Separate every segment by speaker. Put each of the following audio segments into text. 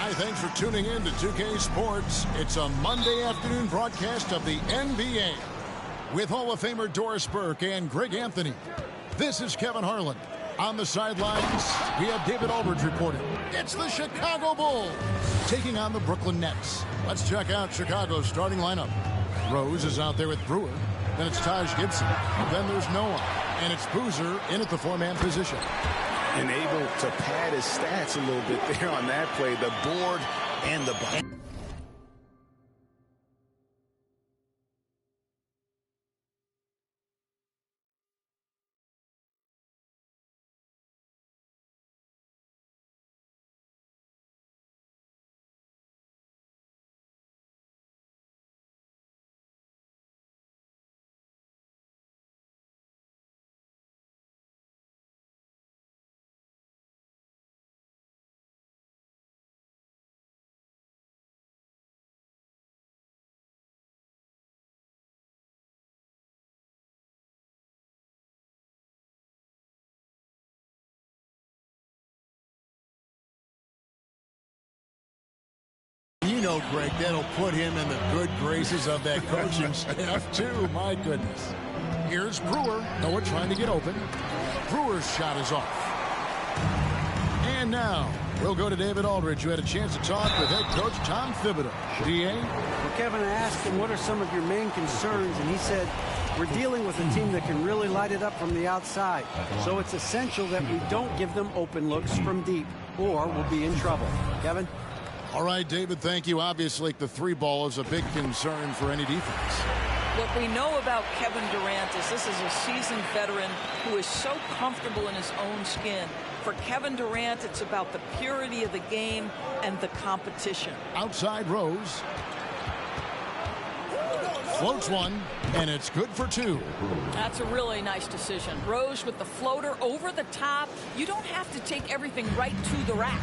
Speaker 1: Hi, thanks for tuning in to 2K Sports. It's a Monday afternoon broadcast of the NBA with Hall of Famer Doris Burke and Greg Anthony. This is Kevin Harlan. On the sidelines, we have David Aldridge reporting. It's the Chicago Bulls taking on the Brooklyn Nets. Let's check out Chicago's starting lineup. Rose is out there with Brewer. Then it's Taj Gibson. And then there's Noah. And it's Boozer in at the four-man position.
Speaker 2: And able to pad his stats a little bit there on that play. The board and the ball.
Speaker 1: You know, Greg, that'll put him in the good graces of that coaching staff, too. My goodness. Here's Brewer. Noah trying to get open. Brewer's shot is off. And now, we'll go to David Aldridge, who had a chance to talk with head coach Tom Thibodeau. D.A.?
Speaker 3: Well, Kevin, I asked him, what are some of your main concerns? And he said, we're dealing with a team that can really light it up from the outside. So it's essential that we don't give them open looks from deep, or we'll be in trouble. Kevin?
Speaker 1: All right, David, thank you. Obviously, the three ball is a big concern for any defense.
Speaker 4: What we know about Kevin Durant is this is a seasoned veteran who is so comfortable in his own skin. For Kevin Durant, it's about the purity of the game and the competition.
Speaker 1: Outside Rose. Floats one, and it's good for two.
Speaker 4: That's a really nice decision. Rose with the floater over the top. You don't have to take everything right to the rack.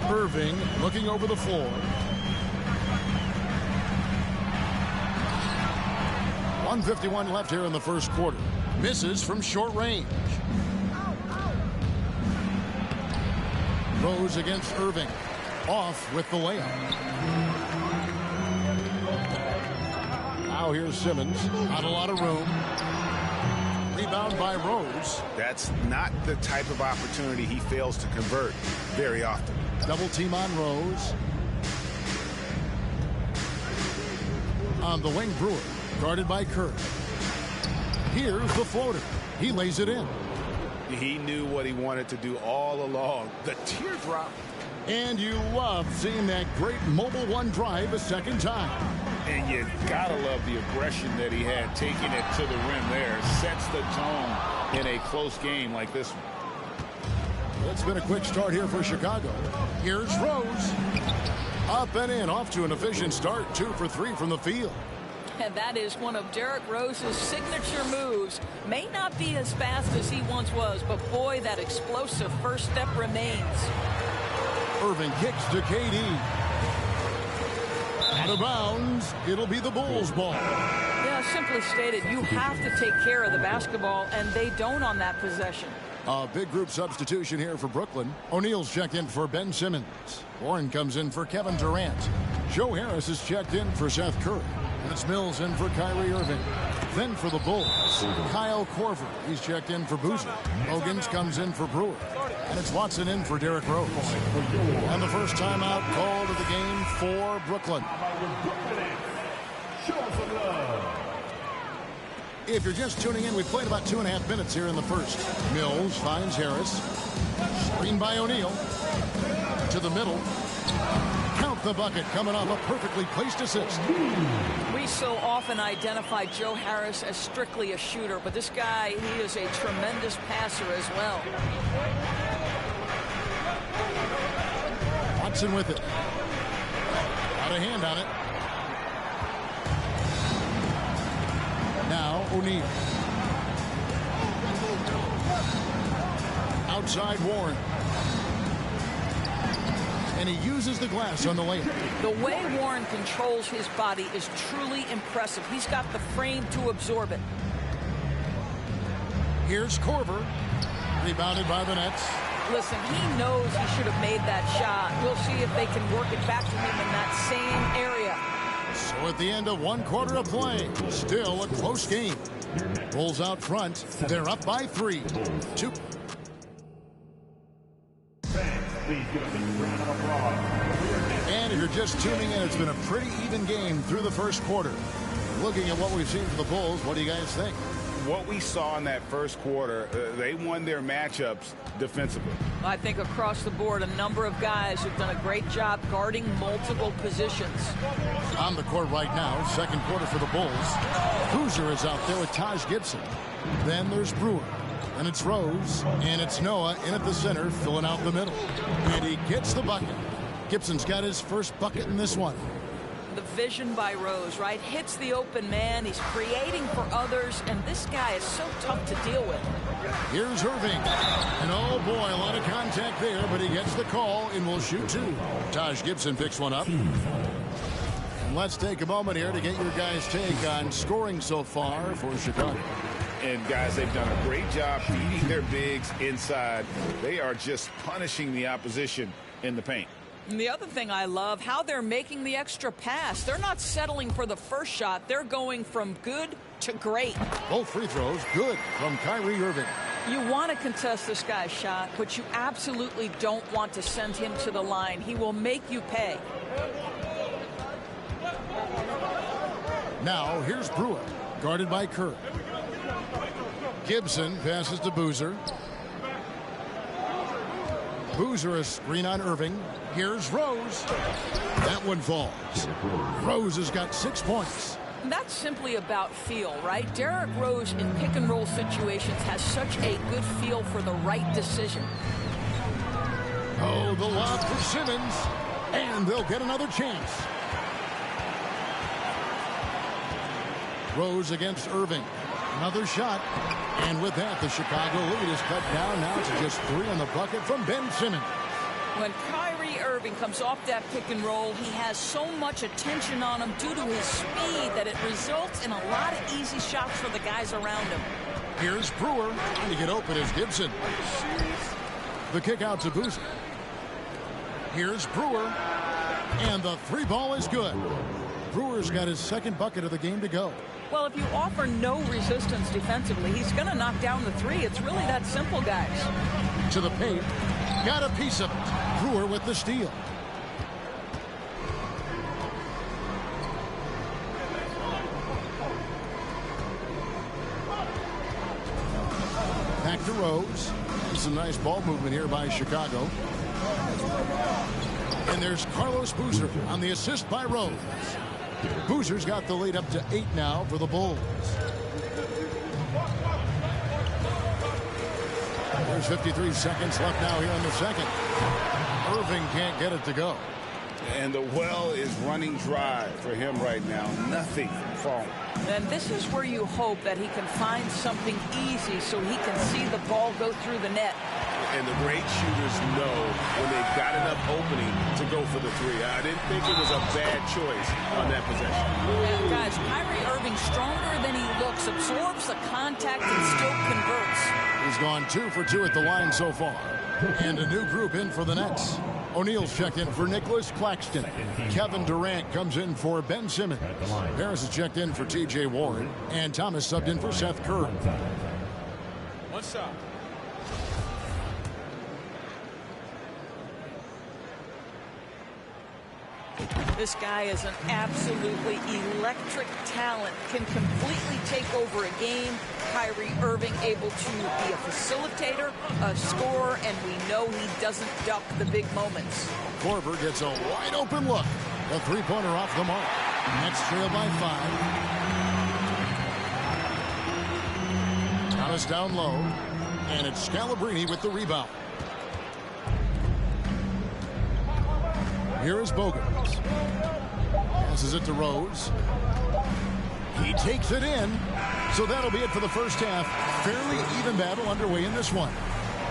Speaker 1: Irving looking over the floor. 1:51 left here in the first quarter. Misses from short range. Rose against Irving. Off with the layup. Now here's Simmons. Not a lot of room. Rebound by Rose.
Speaker 2: That's not the type of opportunity he fails to convert very often.
Speaker 1: Double team on Rose. On the wing, Brewer. Guarded by Kerr. Here's the floater. He lays it in.
Speaker 2: He knew what he wanted to do all along. The teardrop.
Speaker 1: And you love seeing that great mobile one drive a second time.
Speaker 2: And you gotta love the aggression that he had, taking it to the rim there. Sets the tone in a close game like this one.
Speaker 1: It's been a quick start here for Chicago. Here's Rose. Up and in, off to an efficient start. 2 for 3 from the field.
Speaker 4: And that is one of Derrick Rose's signature moves. May not be as fast as he once was, but boy, that explosive first step remains.
Speaker 1: Irving kicks to KD. Out of bounds. It'll be the Bulls' ball.
Speaker 4: Yeah, simply stated, you have to take care of the basketball, and they don't on that possession.
Speaker 1: A big group substitution here for Brooklyn. O'Neal's checked in for Ben Simmons. Warren comes in for Kevin Durant. Joe Harris is checked in for Seth Curry. And it's Mills in for Kyrie Irving. Then for the Bulls, Kyle Korver. He's checked in for Boozer. Hogans comes in for Brewer. And it's Watson in for Derrick Rose. And the first timeout called of the game for Brooklyn. If you're just tuning in, we've played about 2.5 minutes here in the first. Mills finds Harris. Screen by O'Neal. To the middle. Count the bucket coming off a perfectly placed assist.
Speaker 4: We so often identify Joe Harris as strictly a shooter, but this guy, he is a tremendous passer as well.
Speaker 1: Watson with it. Got a hand on it. Now O'Neal. Outside Warren. And he uses the glass on the layup.
Speaker 4: The way Warren controls his body is truly impressive. He's got the frame to absorb it.
Speaker 1: Here's Korver. Rebounded by the Nets.
Speaker 4: Listen, he knows he should have made that shot. We'll see if they can work it back to him in that same area.
Speaker 1: So at the end of 1 quarter of play, still a close game. Bulls out front. They're up by 3. 2. And if you're just tuning in, it's been a pretty even game through the first quarter. Looking at what we've seen from the Bulls, what do you guys think?
Speaker 2: What we saw in that first quarter, they won their matchups defensively.
Speaker 4: I think across the board, a number of guys have done a great job guarding multiple positions.
Speaker 1: On the court right now, second quarter for the Bulls. Boozer is out there with Taj Gibson. Then there's Brewer. And it's Rose. And it's Noah in at the center, filling out the middle. And he gets the bucket. Gibson's got his first bucket in this one.
Speaker 4: The vision by Rose, right? Hits the open man. He's creating for others. And this guy is so tough to deal with.
Speaker 1: Here's Irving. And oh boy, a lot of contact there, but he gets the call and will shoot 2. Taj Gibson picks one up. And let's take a moment here to get your guys' take on scoring so far for Chicago.
Speaker 2: And guys, they've done a great job beating their bigs inside. They are just punishing the opposition in the paint.
Speaker 4: And the other thing I love, how they're making the extra pass. They're not settling for the first shot. They're going from good to great.
Speaker 1: Both free throws good from Kyrie Irving.
Speaker 4: You want to contest this guy's shot, but you absolutely don't want to send him to the line. He will make you pay.
Speaker 1: Now here's Brewer, guarded by Kerr. Gibson passes to Boozer. Boozer a screen on Irving. Here's Rose. That one falls. Rose has got 6 points.
Speaker 4: That's simply about feel, right? Derrick Rose in pick and roll situations has such a good feel for the right decision.
Speaker 1: Oh, the lob for Simmons. And they'll get another chance. Rose against Irving. Another shot. And with that, the Chicago lead is cut down now to just 3 on the bucket from Ben Simmons.
Speaker 4: When Kyrie Irving comes off that pick and roll, he has so much attention on him due to his speed that it results in a lot of easy shots for the guys around him.
Speaker 1: Here's Brewer. Trying to get open is Gibson. The kick out to Boozer. Here's Brewer. And the 3 ball is good. Brewer's got his second bucket of the game to go.
Speaker 4: Well, if you offer no resistance defensively, he's going to knock down the 3. It's really that simple, guys.
Speaker 1: To the paint. Got a piece of it. Brewer with the steal. Back to Rose. Some nice ball movement here by Chicago. And there's Carlos Boozer on the assist by Rose. Boozer's got the lead up to 8 now for the Bulls. There's 53 seconds left now here in the second. Irving can't get it to go.
Speaker 2: And the well is running dry for him right now. Nothing falling.
Speaker 4: And this is where you hope that he can find something easy so he can see the ball go through the net.
Speaker 2: And the great shooters know when they've got enough opening to go for the 3. I didn't think it was a bad choice on that possession.
Speaker 4: And guys, Kyrie Irving, stronger than he looks, absorbs the contact and still converts.
Speaker 1: He's gone 2 for 2 at the line so far. And a new group in for the Nets. O'Neal's checked in for Nicholas Claxton. Kevin Durant comes in for Ben Simmons. Harris is checked in for T.J. Warren. And Thomas subbed in for Seth Curry.
Speaker 2: What's up?
Speaker 4: This guy is an absolutely electric talent, can completely take over a game. Kyrie Irving able to be a facilitator, a scorer, and we know he doesn't duck the big moments.
Speaker 1: Korver gets a wide open look. A 3-pointer off the mark. Nets trail by 5. Thomas down low. And it's Scalabrine with the rebound. Here is Bogut. Passes it to Rose. He takes it in. So that'll be it for the first half. Fairly even battle underway in this one.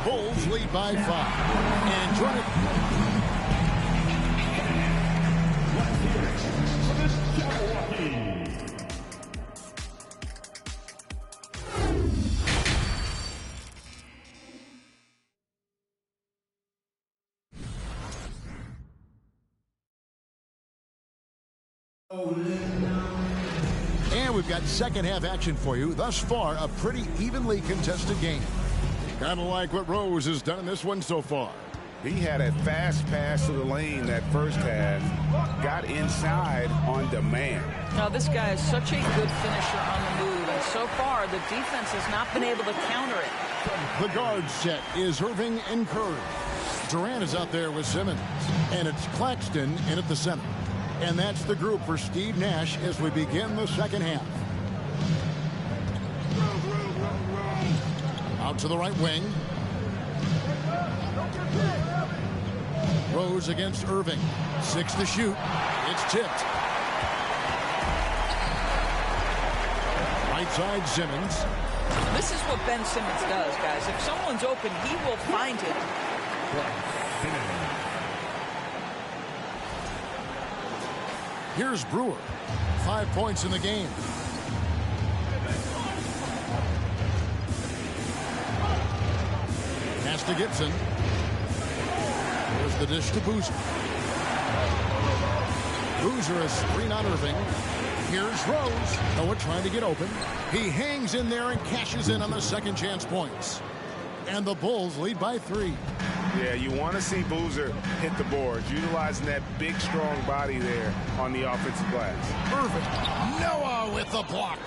Speaker 1: Bulls lead by 5. And join it. And we've got second half action for you. Thus far, a pretty evenly contested game. Kind of like what Rose has done in this one so far.
Speaker 2: He had a fast pass to the lane that first half. Got inside on demand.
Speaker 4: Now, this guy is such a good finisher on the move, and so far, the defense has not been able to counter it.
Speaker 1: The guard set is Irving and Curry. Durant is out there with Simmons, and it's Claxton in at the center. And that's the group for Steve Nash as we begin the second half. Out to the right wing. Rose against Irving. 6 to shoot. It's tipped. Right side Simmons.
Speaker 4: This is what Ben Simmons does, guys. If someone's open, he will find it.
Speaker 1: Here's Brewer. 5 points in the game. Pass to Gibson. Here's the dish to Boozer. Boozer is screen on Irving. Here's Rose. Noah trying to get open. He hangs in there and cashes in on the second chance points. And the Bulls lead by 3.
Speaker 2: Yeah, you want to see Boozer hit the boards, utilizing that big, strong body there on the offensive glass.
Speaker 1: Irving. Noah with the block.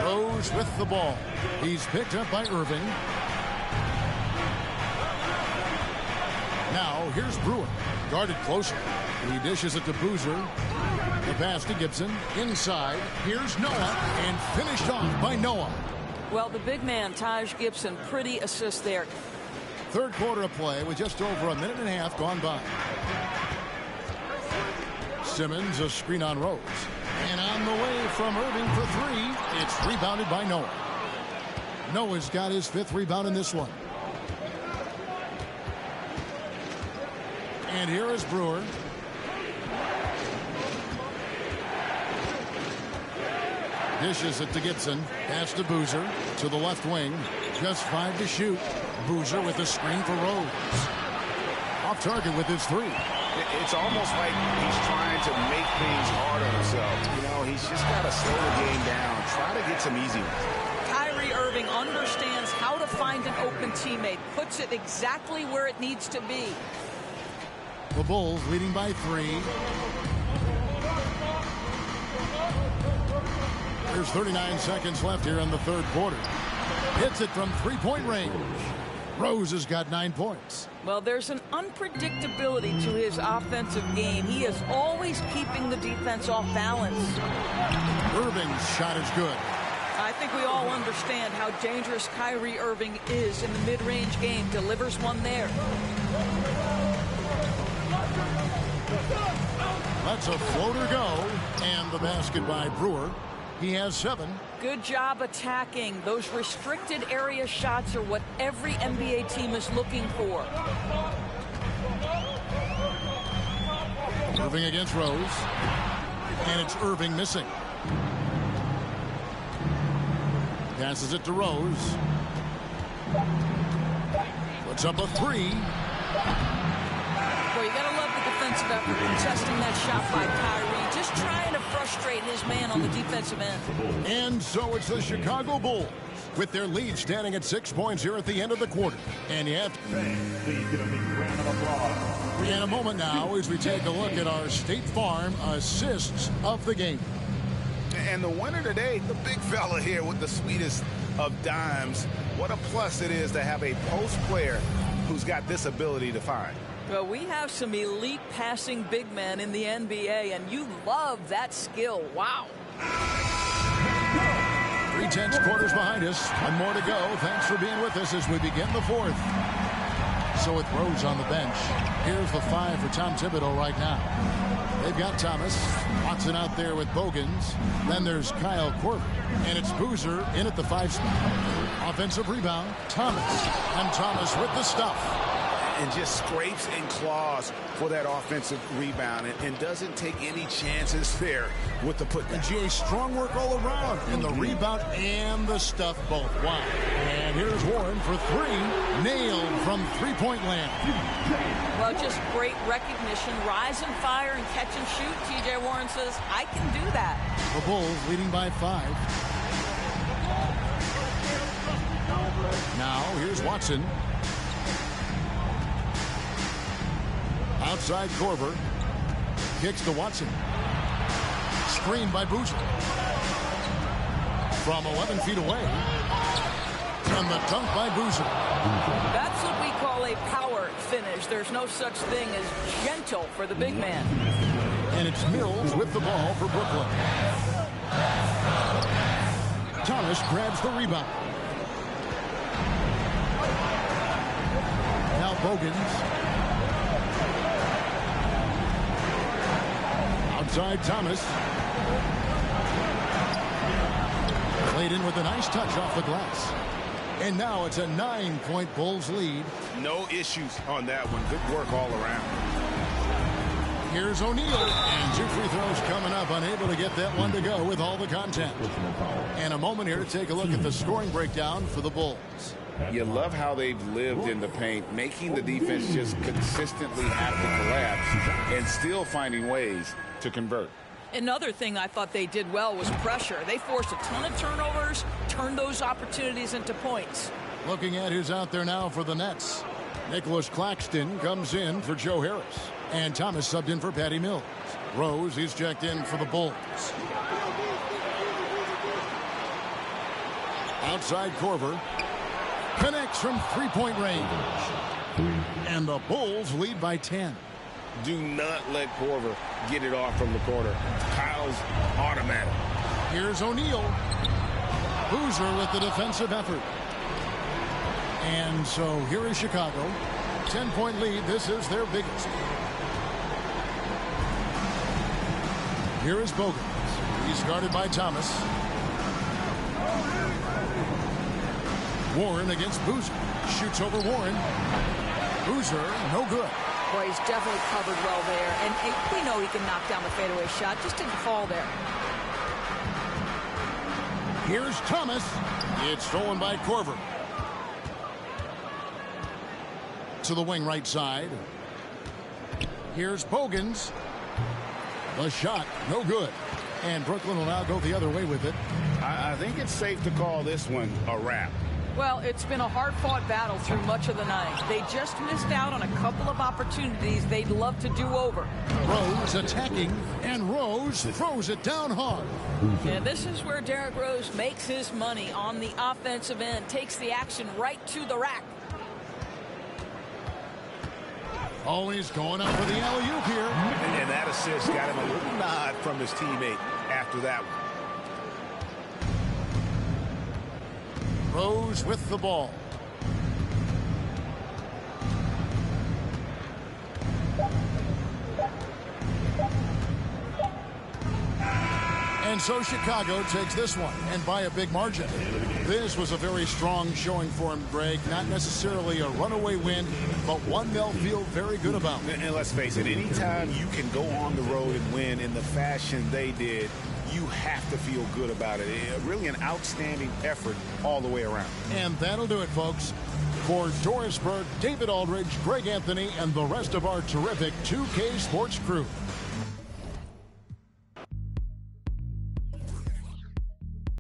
Speaker 1: Rose with the ball. He's picked up by Irving. Now, here's Brewer. Guarded closer. He dishes it to Boozer. The pass to Gibson. Inside. Here's Noah. And finished off by Noah.
Speaker 4: Well, the big man, Taj Gibson, pretty assist there.
Speaker 1: Third quarter of play with just over a minute and a half gone by. Simmons, a screen on Rose. And on the way from Irving for 3. It's rebounded by Noah. Noah's got his 5th rebound in this one. And here is Brewer. Dishes it to Gibson. Pass to Boozer. To the left wing. Just 5 to shoot. Boozer with a screen for Rose. Off target with his 3.
Speaker 2: It's almost like he's trying to make things hard on himself. You know, he's just got to slow the game down. Try to get some easy ones.
Speaker 4: Kyrie Irving understands how to find an open teammate. Puts it exactly where it needs to be.
Speaker 1: The Bulls leading by 3. There's 39 seconds left here in the third quarter. Hits it from 3-point range. Rose has got 9 points.
Speaker 4: Well, there's an unpredictability to his offensive game. He is always keeping the defense off balance.
Speaker 1: Irving's shot is good.
Speaker 4: I think we all understand how dangerous Kyrie Irving is in the mid-range game. Delivers one there.
Speaker 1: Lets a floater go. And the basket by Brewer. He has 7.
Speaker 4: Good job attacking. Those restricted area shots are what every NBA team is looking for.
Speaker 1: Irving against Rose. And it's Irving missing. Passes it to Rose. Puts up a 3.
Speaker 4: Boy, you gotta love the defensive effort contesting that shot by Kyrie. Just trying to frustrate his man on the defensive end.
Speaker 1: And so it's the Chicago Bulls with their lead standing at 6 points here at the end of the quarter. And yet, in a moment now as we take a look at our State Farm assists of the game.
Speaker 2: And the winner today, the big fella here with the sweetest of dimes. What a plus it is to have a post player who's got this ability to find.
Speaker 4: Well, we have some elite passing big men in the NBA, and you love that skill. Wow.
Speaker 1: 3/10 quarters behind us. One more to go. Thanks for being with us as we begin the fourth. So with Rose on the bench, here's the 5 for Tom Thibodeau right now. They've got Thomas. Watson out there with Bogans. Then there's Kyle Korver. And it's Boozer in at the 5 spot. Offensive rebound, Thomas. And Thomas with the stuff.
Speaker 2: and just scrapes and claws for that offensive rebound and doesn't take any chances there with the putback.
Speaker 1: GA, strong work all around in the rebound and the stuff both. Wow. And here's Warren for three. Nailed from three-point land.
Speaker 4: Well, just great recognition. Rise and fire and catch and shoot. TJ Warren says, I can do that.
Speaker 1: The Bulls leading by 5. Now, here's Watson. Outside Korver. Kicks to Watson. Screened by Boozer. From 11 feet away. And the dunk by Boozer.
Speaker 4: That's what we call a power finish. There's no such thing as gentle for the big man.
Speaker 1: And it's Mills with the ball for Brooklyn. Thomas grabs the rebound. Now Bogans. Outside Thomas. Played in with a nice touch off the glass. And now it's a 9-point Bulls lead.
Speaker 2: No issues on that one. Good work all around.
Speaker 1: Here's O'Neal. And 2 free throws coming up. Unable to get that one to go with all the contact. And a moment here to take a look at the scoring breakdown for the Bulls.
Speaker 2: You love how they've lived in the paint, making the defense just consistently have to collapse and still finding ways to convert.
Speaker 4: Another thing I thought they did well was pressure. They forced a ton of turnovers, turned those opportunities into points.
Speaker 1: Looking at who's out there now for the Nets. Nicholas Claxton comes in for Joe Harris. And Thomas subbed in for Patty Mills. Rose, he's checked in for the Bulls. Outside Korver. Connects from three-point range. And the Bulls lead by 10.
Speaker 2: Do not let Korver get it off from the corner. Kyle's automatic.
Speaker 1: Here's O'Neal. Boozer with the defensive effort. And so here is Chicago. 10-point lead. This is their biggest. Here is Bogans. He's guarded by Thomas. Warren against Boozer. Shoots over Warren. Boozer, no good.
Speaker 4: Boy, he's definitely covered well there. And we know he can knock down the fadeaway shot. Just didn't fall there.
Speaker 1: Here's Thomas. It's stolen by Korver. To the wing right side. Here's Bogans. The shot, no good. And Brooklyn will now go the other way with it.
Speaker 2: I think it's safe to call this one a wrap.
Speaker 4: Well, it's been a hard-fought battle through much of the night. They just missed out on a couple of opportunities they'd love to do over.
Speaker 1: Rose attacking, and Rose throws it down hard.
Speaker 4: And this is where Derrick Rose makes his money on the offensive end. Takes the action right to the rack.
Speaker 1: Always going up for the alley-oop here.
Speaker 2: And that assist got him a little nod from his teammate after that one.
Speaker 1: Rose with the ball. And so Chicago takes this one, and by a big margin. This was a very strong showing for him, Greg. Not necessarily a runaway win, but one they'll feel very good about.
Speaker 2: And let's face it, anytime you can go on the road and win in the fashion they did, you have to feel good about it. Really an outstanding effort all the way around.
Speaker 1: And that'll do it, folks. For Doris Burke, David Aldridge, Greg Anthony, and the rest of our terrific 2K Sports crew,